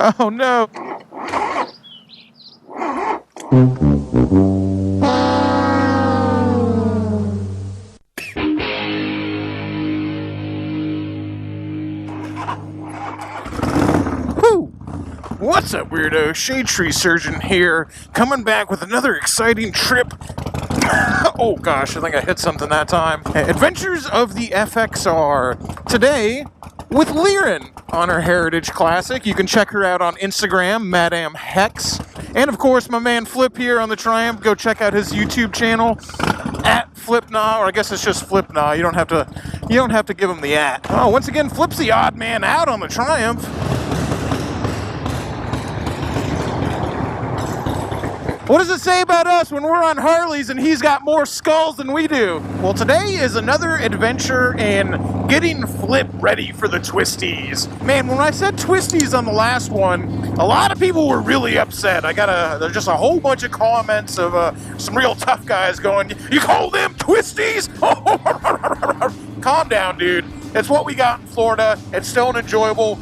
Oh no! Whew! What's up, weirdo? Shade Tree Surgeon here, coming back with another exciting trip. Oh gosh, I think I hit something that time. Adventures of the FXR. Today, with Liren on her Heritage Classic. You can check her out on Instagram, Madame Hex. And of course, my man Flip here on the Triumph. Go check out his YouTube channel at Flipna, or I guess it's just Flipna. You don't have to give him the at. Oh, once again, Flip's the odd man out on the Triumph. What does it say about us when we're on Harleys and he's got more skulls than we do? Well, today is another adventure in getting Flip ready for the twisties. Man, when I said twisties on the last one, a lot of people were really upset. There's just a whole bunch of comments of some real tough guys going, "You call them twisties?" Calm down, dude. It's what we got in Florida. It's still an enjoyable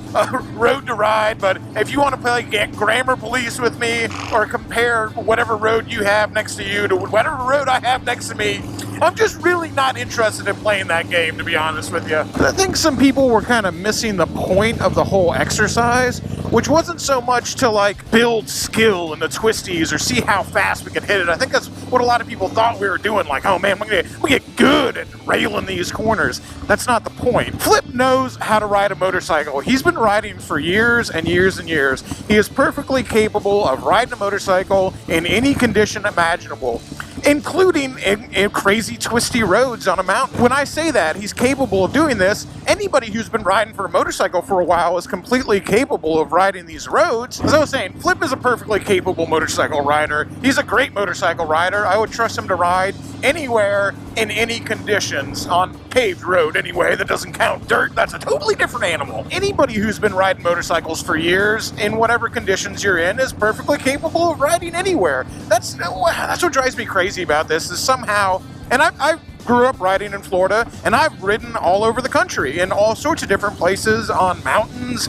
road to ride, but if you want to play grammar police with me or compare whatever road you have next to you to whatever road I have next to me, I'm just really not interested in playing that game, to be honest with you. I think some people were kind of missing the point of the whole exercise, which wasn't so much to build skill in the twisties or see how fast we could hit it. I think that's what a lot of people thought we were doing, oh man, we get good at railing these corners. That's not the point. Flip knows how to ride a motorcycle. He's been riding for years and years and years. He is perfectly capable of riding a motorcycle in any condition imaginable, including in crazy twisty roads on a mountain. When I say that he's capable of doing this, anybody who's been riding for a motorcycle for a while is completely capable of riding these roads. As I was saying, Flip is a perfectly capable motorcycle rider. He's a great motorcycle rider. I would trust him to ride anywhere in any conditions on paved road anyway. That doesn't count dirt. That's a totally different animal. Anybody who's been riding motorcycles for years in whatever conditions you're in is perfectly capable of riding anywhere. That's what drives me crazy about this is somehow, and I grew up riding in Florida, and I've ridden all over the country in all sorts of different places, on mountains,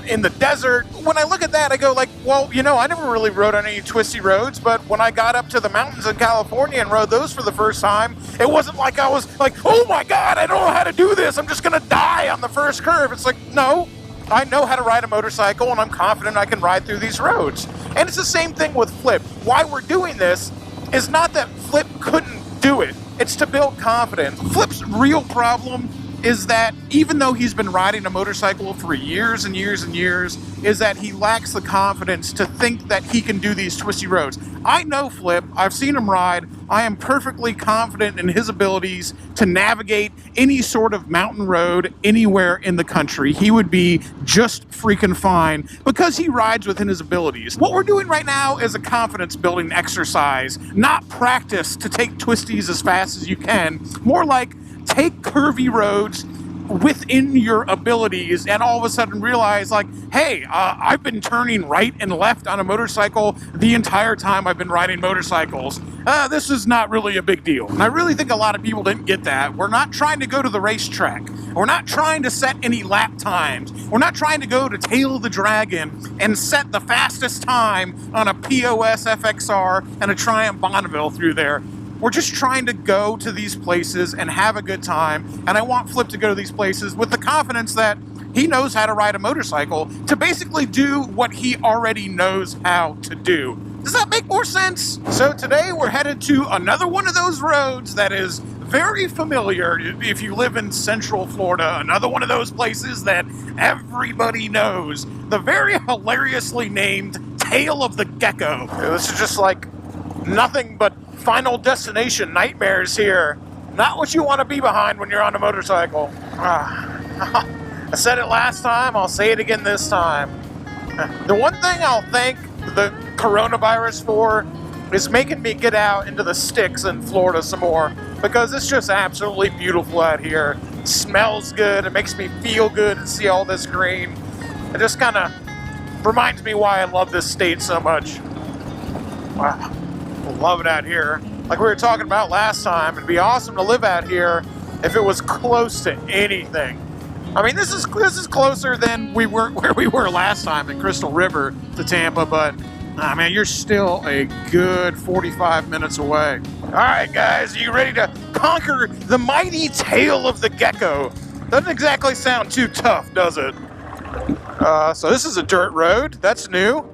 in the desert. When I look at that, I go well, I never really rode on any twisty roads, but when I got up to the mountains in California and rode those for the first time, it wasn't like I was oh my God, I don't know how to do this. I'm just gonna die on the first curve. It's no, I know how to ride a motorcycle, and I'm confident I can ride through these roads. And it's the same thing with Flip. Why we're doing this is not that Flip couldn't do it. It's to build confidence. Flip's real problem is that even though he's been riding a motorcycle for years and years and years, is that he lacks the confidence to think that he can do these twisty roads. I know Flip. I've seen him ride. I am perfectly confident in his abilities to navigate any sort of mountain road anywhere in the country. He would be just freaking fine because he rides within his abilities. What we're doing right now is a confidence building exercise, not practice to take twisties as fast as you can. More like take curvy roads within your abilities and all of a sudden realize hey, I've been turning right and left on a motorcycle the entire time I've been riding motorcycles. This is not really a big deal. And I really think a lot of people didn't get that. We're not trying to go to the racetrack. We're not trying to set any lap times. We're not trying to go to Tail of the Dragon and set the fastest time on a POS FXR and a Triumph Bonneville through there. We're just trying to go to these places and have a good time, and I want Flip to go to these places with the confidence that he knows how to ride a motorcycle to basically do what he already knows how to do. Does that make more sense? So today we're headed to another one of those roads that is very familiar if you live in Central Florida. Another one of those places that everybody knows. The very hilariously named Tail of the Gecko. This is just nothing but Final Destination nightmares here. Not what you want to be behind when you're on a motorcycle. I said it last time, I'll say it again this time. The one thing I'll thank the coronavirus for is making me get out into the sticks in Florida some more, because it's just absolutely beautiful out here. It smells good, it makes me feel good to see all this green. It just kind of reminds me why I love this state so much. Wow. Love it out here. Like we were talking about last time, it'd be awesome to live out here if it was close to anything. I mean, this is closer than we were where we were last time in Crystal River to Tampa, but I mean, you're still a good 45 minutes away. All right, guys, are you ready to conquer the mighty tail of the gecko? Doesn't exactly sound too tough, does it? So this is a dirt road. That's new.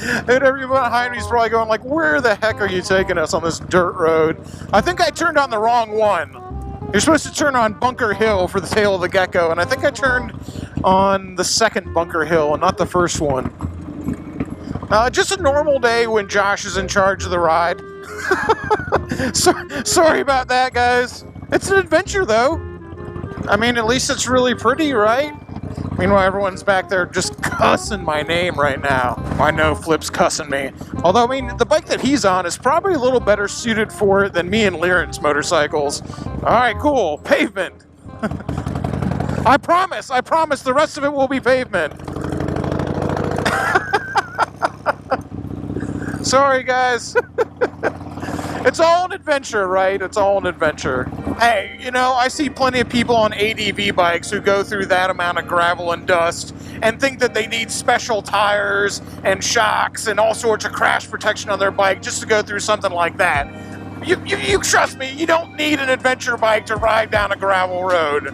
And everyone behind me is probably going like, where the heck are you taking us on this dirt road? I think I turned on the wrong one. You're supposed to turn on Bunker Hill for the tail of the gecko, and I think I turned on the second Bunker Hill and not the first one. Just a normal day when Josh is in charge of the ride. Sorry about that, guys. It's an adventure, though. I mean, at least it's really pretty, right? Meanwhile, everyone's back there just cussing my name right now. I know Flip's cussing me. Although, I mean, the bike that he's on is probably a little better suited for it than me and Liren's motorcycles. All right, cool. Pavement. I promise the rest of it will be pavement. Sorry, guys. It's all an adventure, right? It's all an adventure. Hey, you know, I see plenty of people on ADV bikes who go through that amount of gravel and dust and think that they need special tires and shocks and all sorts of crash protection on their bike just to go through something like that. You trust me, you don't need an adventure bike to ride down a gravel road.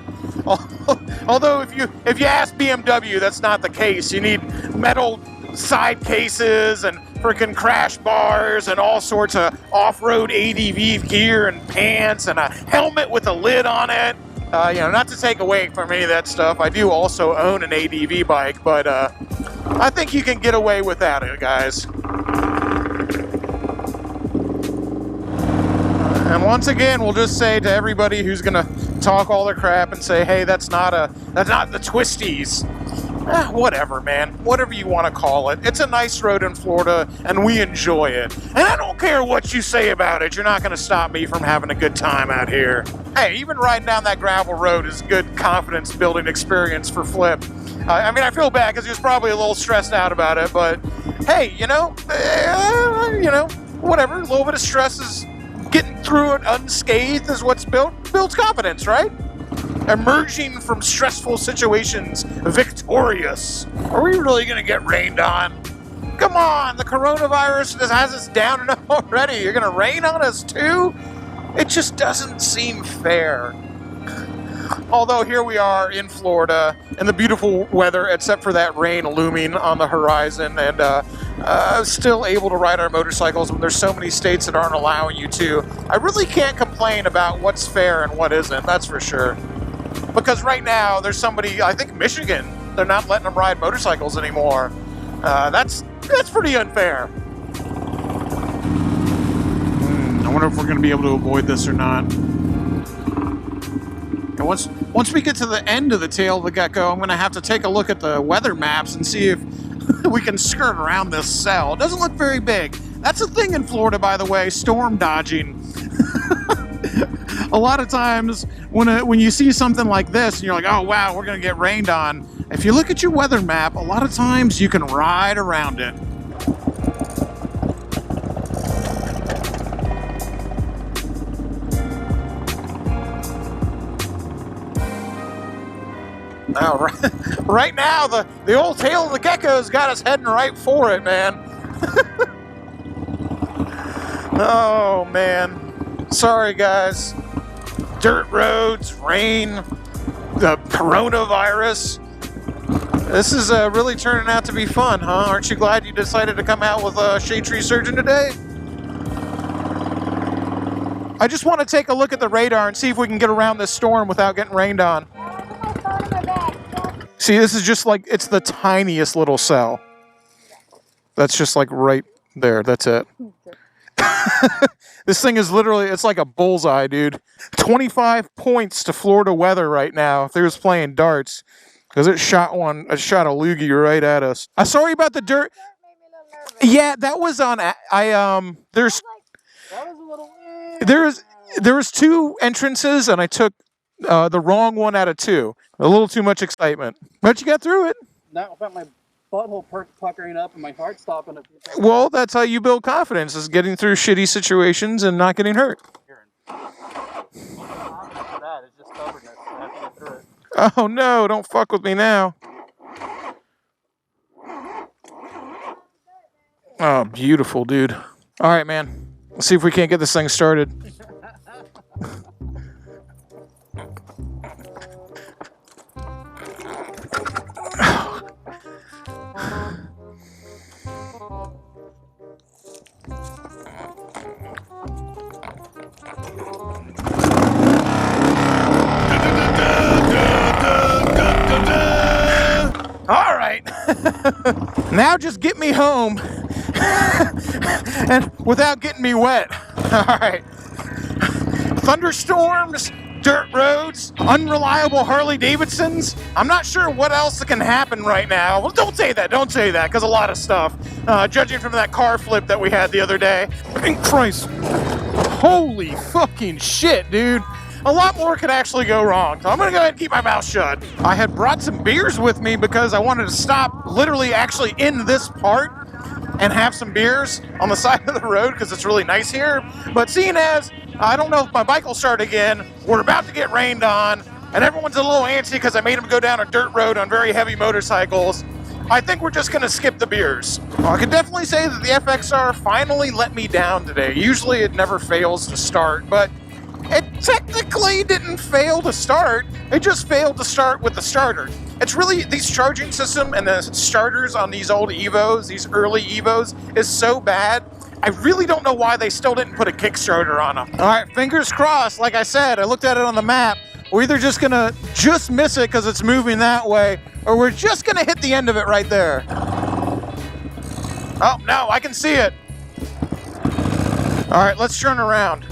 Although if you ask BMW, that's not the case. You need metal side cases and freaking crash bars and all sorts of off-road ADV gear and pants and a helmet with a lid on it. You know, not to take away from any of that stuff. I do also own an ADV bike, but I think you can get away without it, guys. And once again, we'll just say to everybody who's gonna talk all their crap and say, hey, that's not the twisties. Whatever, man. Whatever you want to call it. It's a nice road in Florida, and we enjoy it. And I don't care what you say about it. You're not going to stop me from having a good time out here. Hey, even riding down that gravel road is good confidence-building experience for Flip. I mean, I feel bad because he was probably a little stressed out about it, but hey, you know, whatever. A little bit of stress is getting through it unscathed is what's builds confidence, right? Emerging from stressful situations victorious. Are we really going to get rained on? Come on, the coronavirus has us down enough already. You're going to rain on us too? It just doesn't seem fair. Although here we are in Florida in the beautiful weather, except for that rain looming on the horizon, and still able to ride our motorcycles when there's so many states that aren't allowing you to. I really can't complain about what's fair and what isn't, that's for sure. Because right now, there's somebody, I think Michigan, they're not letting them ride motorcycles anymore. That's pretty unfair. I wonder if we're going to be able to avoid this or not. And once we get to the end of the tail of the gecko, I'm going to have to take a look at the weather maps and see if we can skirt around this cell. It doesn't look very big. That's a thing in Florida, by the way, storm dodging. A lot of times when you see something like this and you're like, oh wow, we're going to get rained on. If you look at your weather map, a lot of times you can ride around it. Now, right now, the old tail of the gecko's got us heading right for it, man. Oh, man. Sorry, guys. Dirt roads, rain, the coronavirus. This is really turning out to be fun, huh? Aren't you glad you decided to come out with a shade tree surgeon today? I just want to take a look at the radar and see if we can get around this storm without getting rained on. See, this is just like, it's the tiniest little cell. That's just like right there. That's it. This thing is literally, it's like a bullseye, dude. 25 points to Florida weather right now if they was playing darts. Because it shot a loogie right at us. I'm sorry about the dirt. Yeah, that was on, there was two entrances and I took the wrong one out of two. A little too much excitement. But you got through it. No, I felt my butthole puckering up and my heart stopping a few times. Well, that's how you build confidence, is getting through shitty situations and not getting hurt. It's just stubbornness. I have to get through it. Oh no, don't fuck with me now. Oh, beautiful, dude. All right, man. Let's see if we can't get this thing started. All right. Now just get me home and without getting me wet. All right. Thunderstorms, dirt roads, unreliable Harley Davidsons. I'm not sure what else can happen right now. Well, don't say that, because a lot of stuff. Judging from that car flip that we had the other day. In Christ. Holy fucking shit, dude. A lot more could actually go wrong. So I'm gonna go ahead and keep my mouth shut. I had brought some beers with me because I wanted to stop literally actually in this part and have some beers on the side of the road because it's really nice here. But seeing as I don't know if my bike will start again, we're about to get rained on, and everyone's a little antsy because I made them go down a dirt road on very heavy motorcycles, I think we're just gonna skip the beers. Well, I can definitely say that the FXR finally let me down today. Usually it never fails to start, but it technically didn't fail to start. It just failed to start with the starter. It's really, these charging system and the starters on these old Evos, these early Evos, is so bad. I really don't know why they still didn't put a Kickstarter on them. All right, fingers crossed. Like I said, I looked at it on the map. We're either just gonna just miss it because it's moving that way, or we're just gonna hit the end of it right there. Oh, no, I can see it. All right, let's turn around.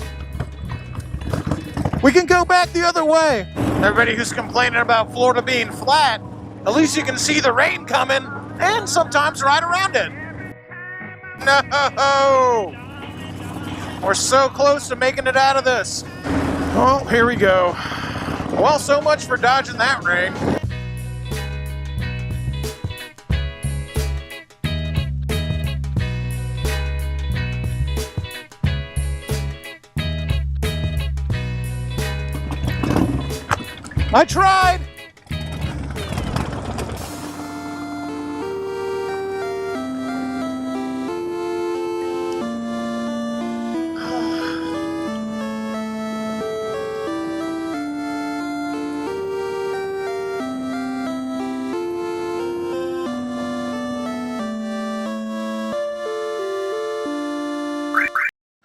We can go back the other way. Everybody who's complaining about Florida being flat, at least you can see the rain coming and sometimes ride around it. No! We're so close to making it out of this. Oh, here we go. Well, so much for dodging that rain. I tried!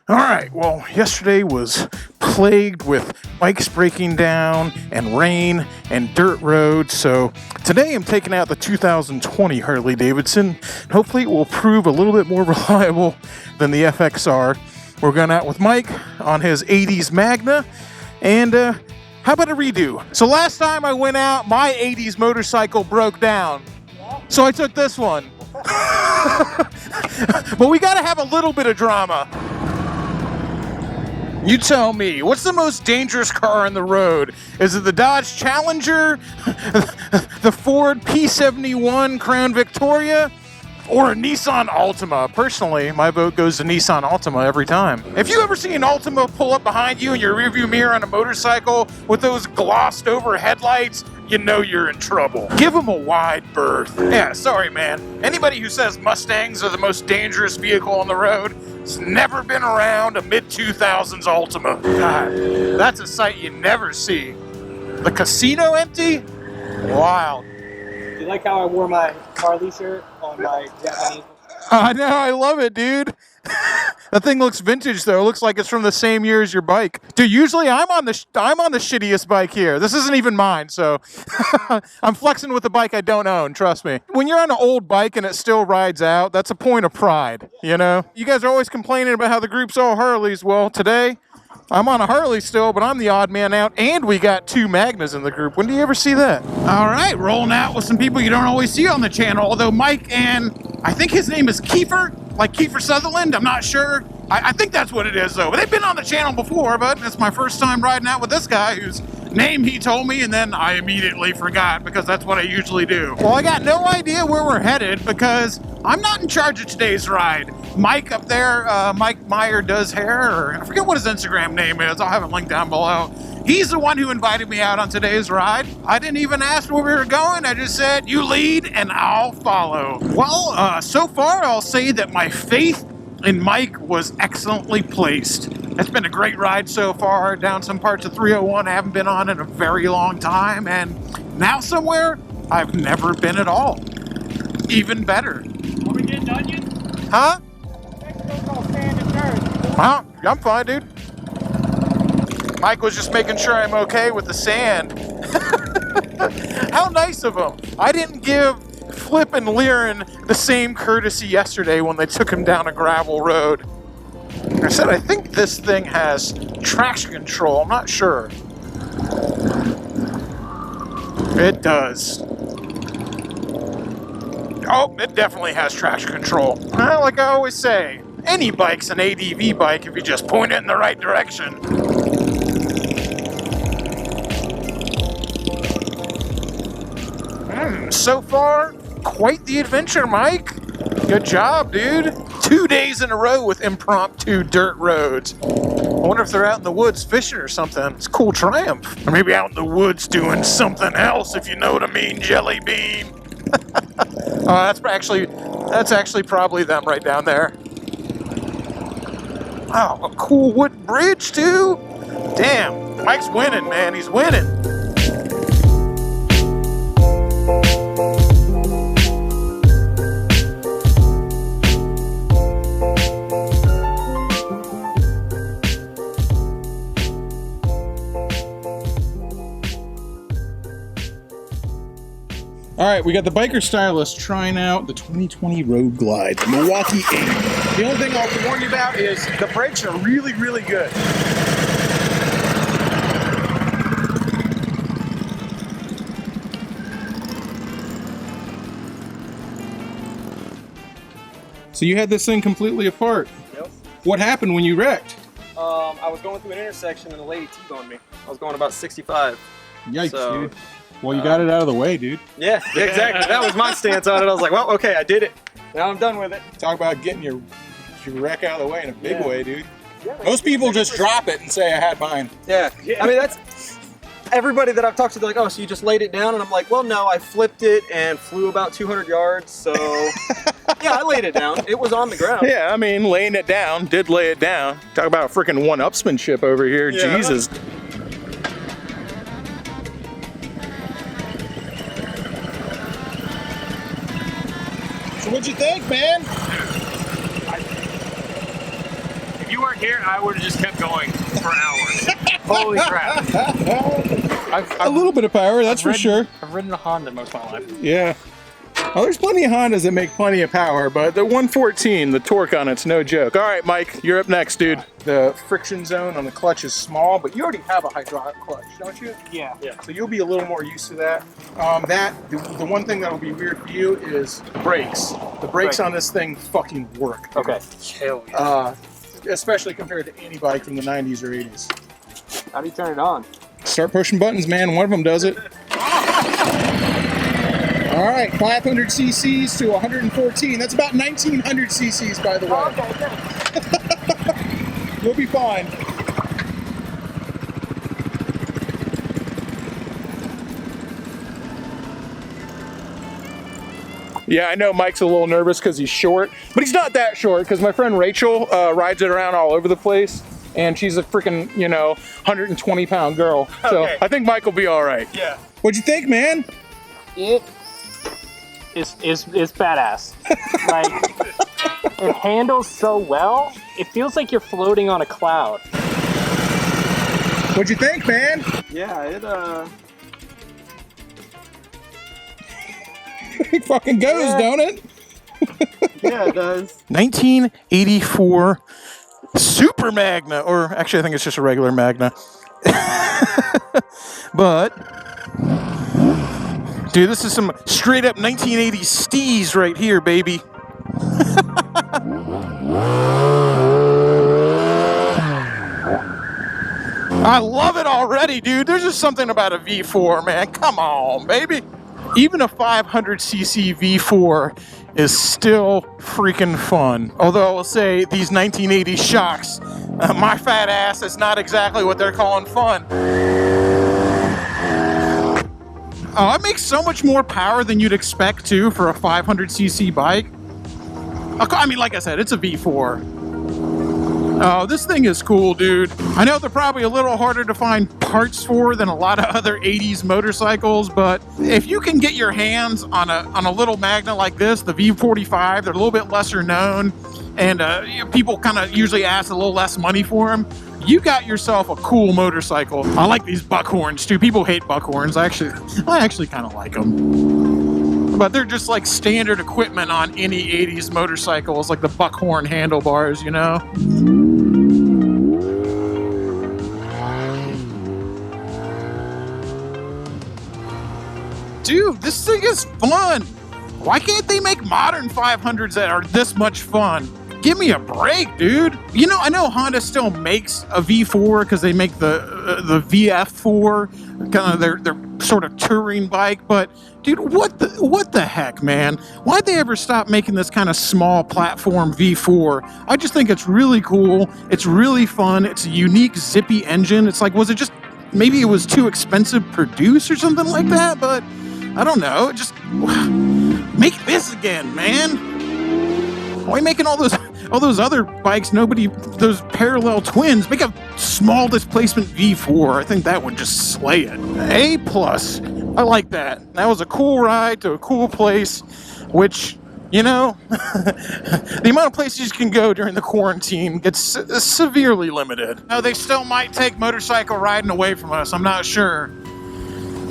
All right, well, yesterday was plagued with bikes breaking down and rain and dirt roads, so today I'm taking out the 2020 Harley Davidson. Hopefully it will prove a little bit more reliable than the FXR. We're going out with Mike on his 80s Magna, and how about a redo? So last time I went out, my 80s motorcycle broke down, so I took this one. But we got to have a little bit of drama. You tell me, what's the most dangerous car on the road? Is it the Dodge Challenger, the Ford P71 Crown Victoria, or a Nissan Altima? Personally, my vote goes to Nissan Altima every time. If you ever see an Altima pull up behind you in your rearview mirror on a motorcycle with those glossed over headlights, you know you're in trouble. Give them a wide berth. Yeah, sorry, man. Anybody who says Mustangs are the most dangerous vehicle on the road has never been around a mid-2000s Altima. God, that's a sight you never see. The casino empty? Wild. Do you like how I wore my Harley shirt on my Japanese? I know, I love it, dude. That thing looks vintage, though. It looks like it's from the same year as your bike. Dude, usually I'm on the shittiest bike here. This isn't even mine, so I'm flexing with a bike I don't own, trust me. When you're on an old bike and it still rides out, that's a point of pride, you know? You guys are always complaining about how the group's all Harleys. Well, today, I'm on a Harley still, but I'm the odd man out, and we got 2 Magnas in the group. When do you ever see that? All right, rolling out with some people you don't always see on the channel, although Mike and I think his name is Kiefer, like Kiefer Sutherland, I'm not sure. I think that's what it is, though. They've been on the channel before, but it's my first time riding out with this guy who's name he told me, and then I immediately forgot because that's what I usually do. Well, I got no idea where we're headed because I'm not in charge of today's ride. Mike up there, Mike Meyer does hair, or I forget what his Instagram name is. I'll have it linked down below. He's the one who invited me out on today's ride. I didn't even ask where we were going. I just said, you lead and I'll follow. Well, so far I'll say that my faith in Mike was excellently placed. It's been a great ride so far, down some parts of 301 I haven't been on in a very long time, and now somewhere I've never been at all. Even better. Are we getting onions? Huh? Mexico's called sand and dirt. Huh? I'm fine, dude. Mike was just making sure I'm okay with the sand. How nice of him. I didn't give Flip and Liren the same courtesy yesterday when they took him down a gravel road. I said, I think this thing has traction control. I'm not sure. It does. Oh, it definitely has traction control. Well, like I always say, any bike's an ADV bike if you just point it in the right direction. So far, quite the adventure, Mike. Good job, dude. 2 days in a row with impromptu dirt roads. I wonder if they're out in the woods fishing or something. It's a cool triumph. Or maybe out in the woods doing something else, if you know what I mean, Jelly Bean. That's actually probably them right down there. Wow, a cool wooden bridge too. Damn, Mike's winning, man. He's winning. All right, we got the biker stylist trying out the 2020 Road Glide, the Milwaukee 8. The only thing I'll warn you about is the brakes are really, really good. So you had this thing completely apart. Yep. What happened when you wrecked? I was going through an intersection and a lady T-boned me. I was going about 65. Yikes, So, dude. Well, you got it out of the way, dude. Yeah, exactly. That was my stance on it. I was like, well, okay, I did it. Now I'm done with it. Talk about getting your wreck out of the way in a big Yeah. way, dude. Yeah, Most people just drop it and say I had mine. Yeah. I mean, that's everybody that I've talked to. They're like, oh, so you just laid it down? And I'm like, well, no, I flipped it and flew about 200 yards. So yeah, I laid it down. It was on the ground. Yeah, I mean, laying it down, did lay it down. Talk about freaking one-upsmanship over here, Yeah. Jesus. So what'd you think, man? If you weren't here, I would have just kept going for hours. Holy crap. A little bit of power, that's for sure. I've ridden a Honda most of my life. Yeah. Well, there's plenty of Hondas that make plenty of power, but the 114, the torque on it's no joke. All right, Mike, you're up next, dude. The friction zone on the clutch is small, but you already have a hydraulic clutch, don't you? Yeah. So you'll be a little more used to that. The one thing that will be weird for you is brakes. The brakes Right. on this thing fucking work. Okay. Hell yeah. Especially compared to any bike from the 90s or 80s. How do you turn it on? Start pushing buttons, man. One of them does it. All right, 500 cc's to 114. That's about 1900 cc's, by the way. Oh, okay, good. You'll be fine. Yeah, I know Mike's a little nervous because he's short, but he's not that short because my friend Rachel rides it around all over the place, and she's a freaking, 120-pound girl. So Okay. I think Mike will be all right. Yeah. What'd you think, man? It is badass. Like, it handles so well. It feels like you're floating on a cloud. What'd you think, man? Yeah, It fucking goes, Yeah. don't it? yeah, it does. 1984 Super Magna, or actually I think it's just a regular Magna. But, dude, this is some straight up 1980s steez right here, baby. All I love it already, dude. There's just something about a V4, man. Come on, baby. Even a 500cc V4 is still freaking fun. Although I will say these 1980 shocks, my fat ass is not exactly what they're calling fun. Oh, it makes so much more power than you'd expect too for a 500cc bike. I mean, like I said, it's a V4. Oh, this thing is cool, dude. I know they're probably a little harder to find parts for than a lot of other 80s motorcycles, but if you can get your hands on a little Magna like this, the V45, they're a little bit lesser known, and people kind of usually ask a little less money for them. You got yourself a cool motorcycle. I like these buckhorns too. People hate buckhorns. I actually kind of like them. But they're just like standard equipment on any 80s motorcycles, like the buckhorn handlebars, you know? Dude, this thing is fun. Why can't they make modern 500s that are this much fun? Give me a break, dude. You know, I know Honda still makes a V4 because they make the VF4, kind of their sort of touring bike. But dude, what the heck, man? Why'd they ever stop making this kind of small platform V4? I just think it's really cool. It's really fun. It's a unique zippy engine. It's like, was it just maybe it was too expensive to produce or something like that? But I don't know. Just make this again, man. Why are you making all those other bikes? Those parallel twins. Make a small displacement V4. I think that would just slay it. A+. I like that. That was a cool ride to a cool place, which, you know, the amount of places you can go during the quarantine gets severely limited. Now, they still might take motorcycle riding away from us. I'm not sure.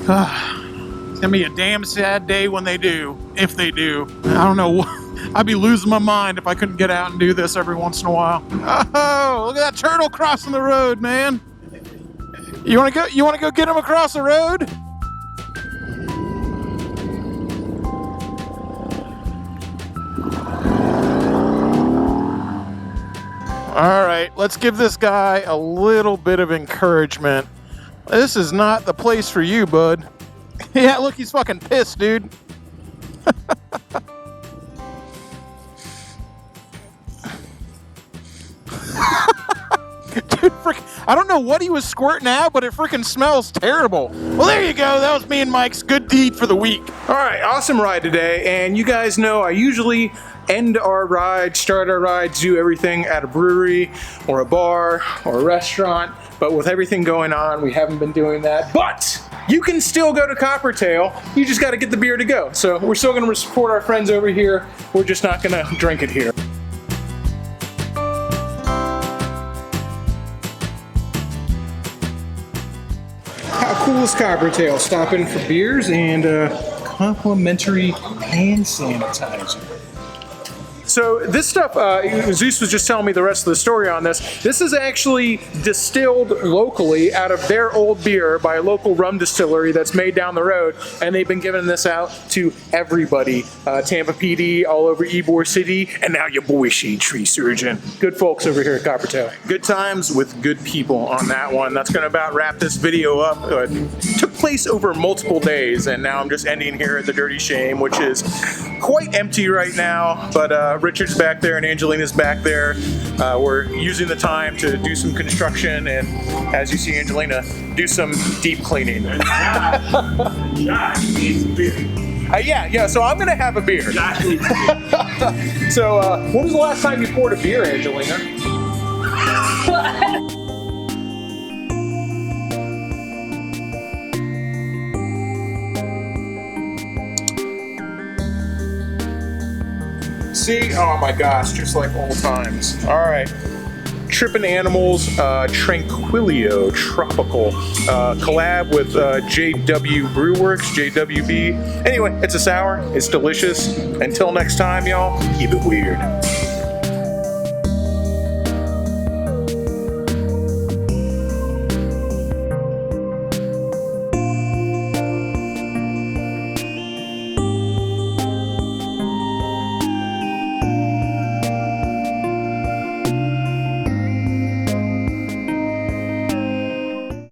It's gonna be a damn sad day when they do, if they do. I don't know. I'd be losing my mind if I couldn't get out and do this every once in a while. Oh, look at that turtle crossing the road, man. You wanna go get him across the road? All right, let's give this guy a little bit of encouragement. This is not the place for you, bud. Yeah, look, he's fucking pissed, dude. Dude, I don't know what he was squirting out, but it freaking smells terrible. Well, there you go. That was me and Mike's good deed for the week. All right, awesome ride today. And you guys know I usually end our rides, start our rides, do everything at a brewery or a bar or a restaurant. But with everything going on, we haven't been doing that. But you can still go to Coppertail. You just got to get the beer to go. So we're still going to support our friends over here. We're just not going to drink it here. How cool is Coppertail? Stop in for beers and complimentary hand sanitizer. So this stuff, Zeus was just telling me the rest of the story on this. This is actually distilled locally out of their old beer by a local rum distillery that's made down the road, and they've been giving this out to everybody. Tampa PD, all over Ybor City, and now your boy Shade Tree Surgeon. Good folks over here at Coppertail. Good times with good people on that one. That's going to about wrap this video up. It took place over multiple days, and now I'm just ending here at the Dirty Shame, which is quite empty right now, but Richard's back there and Angelina's back there. We're using the time to do some construction and, as you see Angelina, do some deep cleaning. Josh needs beer. Yeah, so I'm gonna have a beer. Josh needs beer. So, when was the last time you poured a beer, Angelina? See? Oh my gosh, just like old times. All right. Trippin' Animals, Tranquilio Tropical, collab with JW Brewworks, JWB. Anyway, it's a sour, it's delicious. Until next time, y'all, keep it weird.